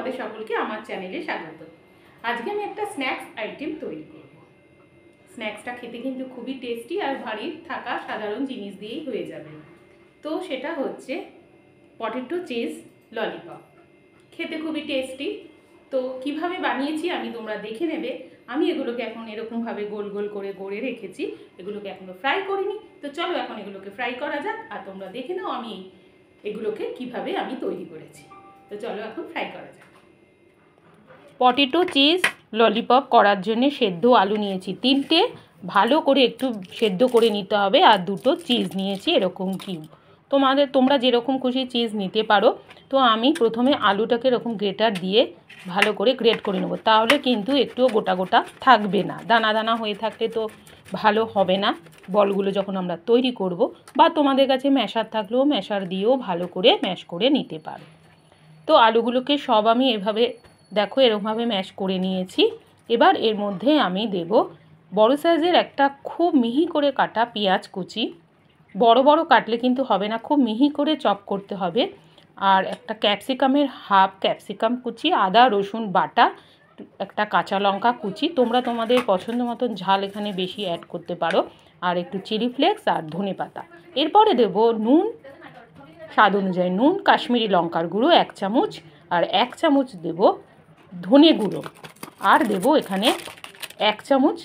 তোমাদের সকলকে আমার চ্যানেলে স্বাগত। আজকে আমি একটা স্ন্যাক্স আইটেম তৈরি করব। স্ন্যাক্সটা খেতে কিন্তু খুবই টেস্টি আর বাড়ির থাকা সাধারণ জিনিস দিয়েই হয়ে যাবে। তো সেটা হচ্ছে পটেটো চিজ ললিপপ। খেতে খুবই টেস্টি। তো কিভাবে বানিয়েছি তোমরা দেখে নেবে। আমি এগুলোকে এখন এরকমভাবে গোল গোল করে গড়ে রেখেছি। এগুলোকে এখনো ফ্রাই করিনি। তো চলো এখন এগুলোকে ফ্রাই করা যাক, আর তোমরা দেখে নাও আমি এগুলোকে কিভাবে আমি তৈরি করেছি। তো চলো এখন ফ্রাই করা যাক। পটেটো চিজ ললিপপ করার জন্য সেদ্ধ আলু নিয়েছি 3টে, ভালো করে একটু সেদ্ধ করে নিতে হবে। আর 2টো চিজ নিয়েছি এরকম কিউব। তোমরা যেরকম খুশি চিজ নিতে পারো। তো আমি প্রথমে আলুটাকে এরকম গ্রেটার দিয়ে ভালো করে গ্রেট করে নেবো, তাহলে কিন্তু একটুও গোটা গোটা থাকবে না। দানা দানা হয়ে থাকলে তো ভালো হবে না বলগুলো যখন আমরা তৈরি করব। বা তোমাদের কাছে ম্যাশার থাকলেও ম্যাশার দিয়েও ভালো করে ম্যাশ করে নিতে পারো। তো আলুগুলোকে সব আমি এভাবে দেখো এরকমভাবে ম্যাশ করে নিয়েছি। এবার এর মধ্যে আমি দেব বড় সাইজের একটা খুব মিহি করে কাটা পেঁয়াজ কুচি। বড় বড় কাটলে কিন্তু হবে না, খুব মিহি করে চপ করতে হবে। আর একটা ক্যাপসিকামের হাফ ক্যাপসিকাম কুচি, আদা রসুন বাটা, একটা কাঁচা লঙ্কা কুচি। তোমরা তোমাদের পছন্দ মতন ঝাল এখানে বেশি অ্যাড করতে পারো। আর একটু চিলি ফ্লেক্স আর ধনে পাতা। এরপরে দেব নুন, স্বাদ অনুযায়ী নুন, কাশ্মীরি লঙ্কার গুঁড়ো 1 চামচ, আর 1 চামচ দেব ধনে গুঁড়ো, আর দেব এখানে 1 চামচ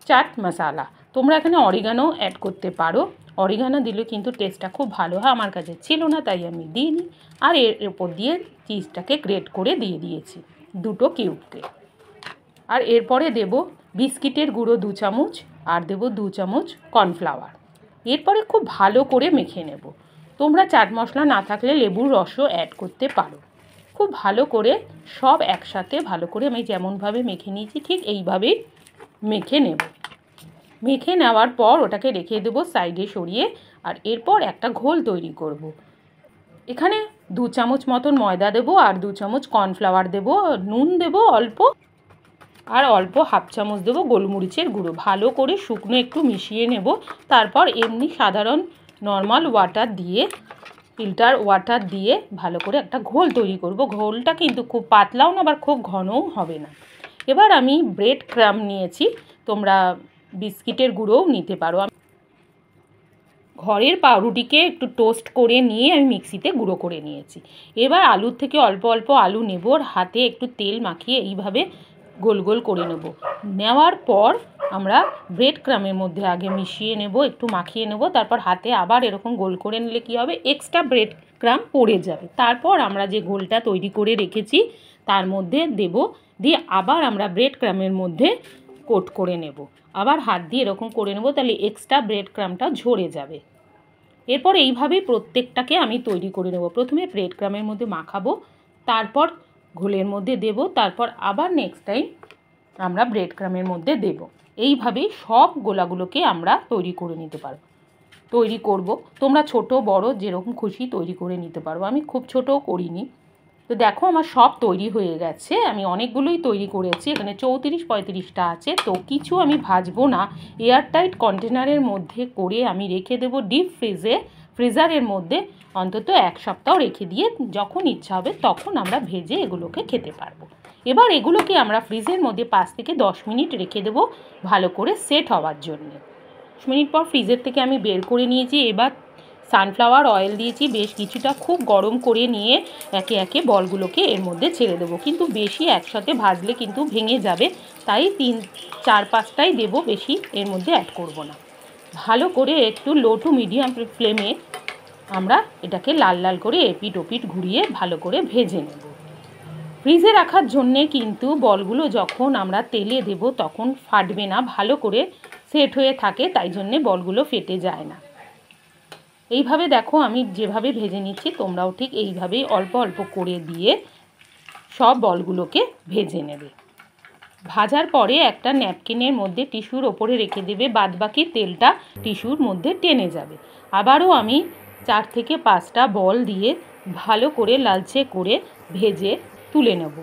চাট মশলা। তোমরা এখানে অরিগানো অ্যাড করতে পারো। অরিগানো দিলে কিন্তু টেস্টটা খুব ভালো হয়। আমার কাছে ছিল না তাই আমি দিইনি। আর এর উপর দিয়ে চিজটাকে গ্রেট করে দিয়ে দিয়েছি 2টো কিউবকে। আর এরপরে দেব বিস্কিটের গুঁড়ো 2 চামচ, আর দেব 2 চামচ কর্নফ্লাওয়ার। এরপরে খুব ভালো করে মেখে নেব। তোমরা চাট মশলা না থাকলে লেবুর রসও অ্যাড করতে পারো। খুব ভালো করে সব একসাথে ভালো করে আমি যেমনভাবে মেখে নিয়েছি ঠিক এইভাবেই মেখে নেব। মেখে নেওয়ার পর ওটাকে রেখে দেবো সাইডে সরিয়ে। আর এরপর একটা ঘোল তৈরি করব। এখানে 2 চামচ মতন ময়দা দেবো, আর 2 চামচ কর্নফ্লাওয়ার দেবো, নুন দেবো অল্প, আর অল্প হাফ চামচ দেবো গোলমরিচের গুঁড়ো। ভালো করে শুকনো একটু মিশিয়ে নেব। তারপর এমনি সাধারণ নর্মাল ওয়াটার দিয়ে, ফিল্টার ওয়াটার দিয়ে ভালো করে একটা ঘোল তৈরি করব। ঘোলটা কিন্তু খুব পাতলাও না আবার খুব ঘনও হবে না। এবার আমি ব্রেড ক্রাম্ব নিয়েছি, তোমরা বিস্কিটের গুঁড়োও নিতে পারো। ঘরের পাউরুটিকে একটু টোস্ট করে নিয়ে আমি মিক্সিতে গুঁড়ো করে নিয়েছি। এবার আলুর থেকে অল্প অল্প আলু নেব, হাতে একটু তেল মাখিয়ে এইভাবে গোল গোল করে নেব। নেওয়ার পর আমরা ব্রেড ক্রাম্বের মধ্যে আগে মিশিয়ে নেব, একটু মাখিয়ে নেব। তারপর হাতে আবার এরকম গোল করে নিলে কী হবে, এক্সট্রা ব্রেড ক্রাম্ব পড়ে যাবে। তারপর আমরা যে গোলটা তৈরি করে রেখেছি তার মধ্যে দেব, দিয়ে আবার আমরা ব্রেড ক্রাম্বের মধ্যে কোট করে নেব। আবার হাত দিয়ে এরকম করে নেব, তাহলে এক্সট্রা ব্রেড ক্রাম্বটা ঝরে যাবে। এরপর এইভাবেই প্রত্যেকটাকে আমি তৈরি করে নেব। প্রথমে ব্রেড ক্রাম্বের মধ্যে মাখাবো, তারপর ঘোলের মধ্যে দেব, তারপর আবার নেক্সট টাইম আমরা ব্রেড ক্রাম্বের মধ্যে দেব। এইভাবেই সব গোলাগুলোকে আমরা তৈরি করে নিতে পারবো, তৈরি করব। তোমরা ছোট বড় যেরকম খুশি তৈরি করে নিতে পারবো। আমি খুব ছোটও করিনি। তো দেখো আমার সব তৈরি হয়ে গেছে। আমি অনেকগুলোই তৈরি করেছি, এখানে 34-35টা আছে। তো কিছু আমি ভাজবো না, এয়ারটাইট কন্টেনারের মধ্যে করে আমি রেখে দেবো ডিপ ফ্রিজারের মধ্যে অন্তত 1 সপ্তাহ রেখে দিয়ে যখন ইচ্ছা হবে তখন আমরা ভেজে এগুলোকে খেতে পারবো। এবার এগুলোকে আমরা ফ্রিজের মধ্যে 5 থেকে 10 মিনিট রেখে দেবো ভালো করে সেট হওয়ার জন্য। 10 মিনিট পর ফ্রিজের থেকে আমি বের করে নিয়েছি। এবার সানফ্লাওয়ার অয়েল দিয়েছি বেশ কিছুটা, খুব গরম করে নিয়ে একে একে বলগুলোকে এর মধ্যে ছেড়ে দেবো। কিন্তু বেশি একসাথে ভাজলে কিন্তু ভেঙে যাবে, তাই 3-4-5টাই দেবো, বেশি এর মধ্যে অ্যাড করব না। ভালো করে একটু লো টু মিডিয়াম ফ্লেমে আমরা এটাকে লাল লাল করে এপিট ওপিট ঘুরিয়ে ভালো করে ভেজে নেব। ফ্রিজে রাখার জন্যে কিন্তু বলগুলো যখন আমরা তেলে দেব তখন ফাটবে না, ভালো করে সেট হয়ে থাকে, তাই জন্যে বলগুলো ফেটে যায় না। এইভাবে দেখো আমি যেভাবে ভেজে নিচ্ছি তোমরাও ঠিক এইভাবেই অল্প অল্প করে দিয়ে সব বলগুলোকে ভেজে নেবে। ভাজার পরে একটা ন্যাপকিনের মধ্যে টিস্যুর ওপরে রেখে দেবে, বাদবাকি তেলটা টিস্যুর মধ্যে টেনে যাবে। আবারও আমি 4 থেকে 5টা বল দিয়ে ভালো করে লালচে করে ভেজে তুলে নেব।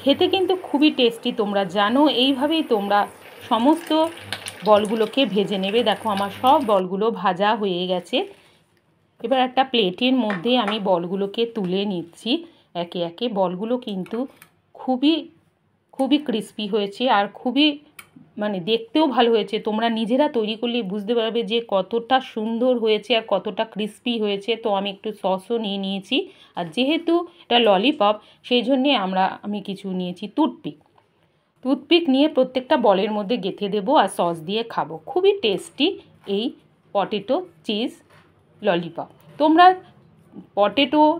খেতে কিন্তু খুবই টেস্টি, তোমরা জানো। এইভাবেই তোমরা সমস্ত বলগুলোকে ভেজে নেবে। দেখো আমার সব বলগুলো ভাজা হয়ে গেছে। এবার একটা প্লেটের মধ্যে আমি বলগুলোকে তুলে নিচ্ছি। একে একে। বলগুলো কিন্তু খুবই খুবই ক্রিস্পি হয়েছে আর খুবই মানে দেখতেও ভালো হয়েছে। তোমরা নিজেরা তৈরি করলে বুঝতে পারবে যে কতটা সুন্দর হয়েছে আর কতটা ক্রিস্পি হয়েছে। তো আমি একটু সসও নিয়ে নিয়েছি, আর যেহেতু এটা ললিপপ সেই জন্যে আমি কিছু নিয়েছি টুথপিক নিয়ে প্রত্যেকটা বলের মধ্যে গেঁথে দেবো আর সস দিয়ে খাবো। খুবই টেস্টি এই পটেটো চিজ ললিপপ। তোমরা পটেটোর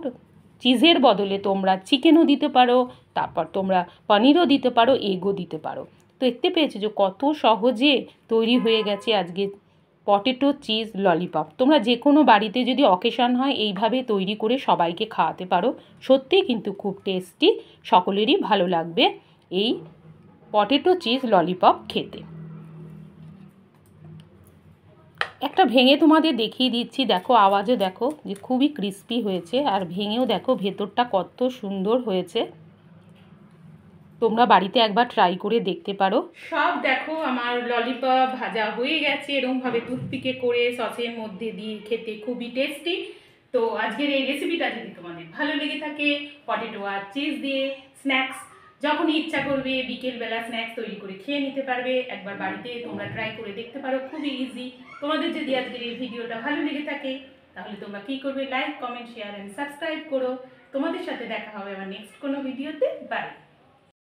চিজের বদলে তোমরা চিকেনও দিতে পারো, তারপর তোমরা পনিরও দিতে পারো, এগও দিতে পারো। তো দেখতে পেয়েছো যে কত সহজে তৈরি হয়ে গেছে আজকে পটেটো চিজ ললিপপ। তোমরা যে কোনো বাড়িতে যদি অকেশন হয় এইভাবে তৈরি করে সবাইকে খাওয়াতে পারো। সত্যিই কিন্তু খুব টেস্টি, সকলেরই ভালো লাগবে এই পটেটো চিজ ললিপপ খেতে। একটা ভেঙে তোমাদের দেখিয়ে দিচ্ছি, দেখো আওয়াজে দেখো যে খুবই ক্রিস্পি হয়েছে, আর ভেঙেও দেখো ভেতরটা কত সুন্দর হয়েছে। তোমরা বাড়িতে একবার ট্রাই করে দেখতে পারো। সব দেখো আমার ললিপপ ভাজা হয়ে গেছে, এরকমভাবে টুথপিকে করে সসের মধ্যে দিয়ে খেতে খুবই টেস্টি। তো আজকের এই রেসিপিটা যদি তোমাদের ভালো লেগে থাকে, পটেটো আর চিজ দিয়ে স্ন্যাক্স যখনই ইচ্ছা করবে বিকেলবেলা স্ন্যাক্স তৈরি করে খেয়ে নিতে পারবে। একবার বাড়িতে তোমরা ট্রাই করে দেখতে পারো, খুবই ইজি। তোমাদের যদি আজকের এই ভিডিওটা ভালো লেগে থাকে তাহলে তোমরা কী করবে, like comment share and subscribe করো। তোমাদের সাথে দেখা হবে আমার নেক্সট কোনো ভিডিওতে। বাই।